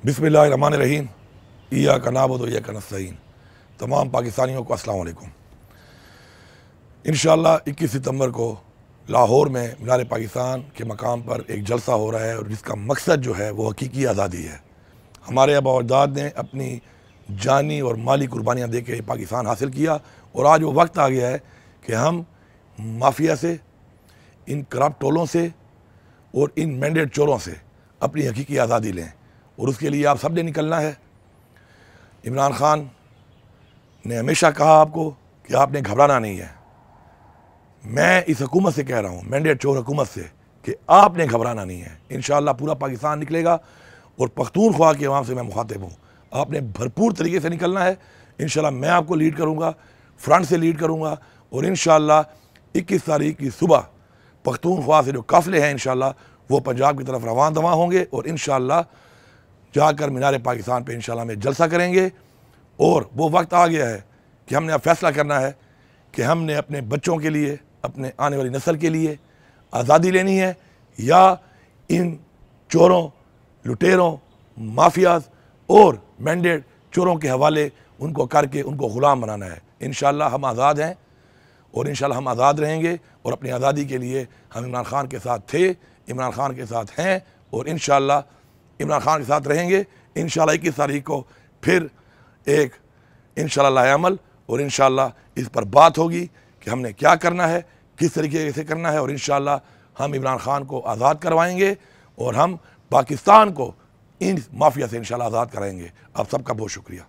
बिस्मिल्लाहिर्रहमानिर्रहीम इय्याका नअबुदु व इय्याका नस्तईन। तमाम पाकिस्तानियों को अस्सलाम वालेकुम। इंशाअल्लाह 21 सितंबर को लाहौर में मीनार पाकिस्तान के मकाम पर एक जलसा हो रहा है और जिसका मकसद जो है वो हकीकी आज़ादी है। हमारे आबा और अजदाद ने अपनी जानी और माली कुर्बानियाँ दे के पाकिस्तान हासिल किया और आज वो वक्त आ गया है कि हम माफिया से, इन करप्ट टोलों से और इन मैंडेट चोरों से अपनी हकीकी आज़ादी लें और उसके लिए आप सब ने निकलना है। इमरान खान ने हमेशा कहा आपको कि आपने घबराना नहीं है। मैं इस हुकूमत से कह रहा हूँ, मैंडेट चोर हुकूमत से, कि आपने घबराना नहीं है। इंशाअल्लाह पूरा पाकिस्तान निकलेगा और पख्तूनख्वा के अवाम से मैं मुखातिब हूँ। आपने भरपूर तरीके से निकलना है। इंशाअल्लाह मैं आपको लीड करूँगा, फ्रंट से लीड करूँगा और इंशाअल्लाह 21 तारीख की सुबह पख्तूनख्वा से जो काफ़िले हैं इंशाअल्लाह वो पंजाब की तरफ रवान दवा होंगे और इंशाअल्लाह जाकर मीनार पाकिस्तान पे इंशाअल्लाह में जलसा करेंगे। और वो वक्त आ गया है कि हमने अब फैसला करना है कि हमने अपने बच्चों के लिए, अपने आने वाली नस्ल के लिए आज़ादी लेनी है या इन चोरों, लुटेरों, माफियाज और मैंडेट चोरों के हवाले उनको करके उनको ग़ुलाम बनाना है। इंशाअल्लाह हम आज़ाद हैं और इंशाअल्लाह हम आज़ाद रहेंगे और अपनी आज़ादी के लिए हम इमरान खान के साथ थे, इमरान खान के साथ हैं और इंशाअल्लाह इमरान खान के साथ रहेंगे। इंशाअल्लाह 21 तारीख को फिर एक इंशाअल्लाह अमल और इंशाअल्लाह इस पर बात होगी कि हमने क्या करना है, किस तरीके से करना है और इंशाअल्लाह हम इमरान खान को आज़ाद करवाएंगे और हम पाकिस्तान को इन माफिया से इंशाअल्लाह आज़ाद कराएंगे। आप सबका बहुत शुक्रिया।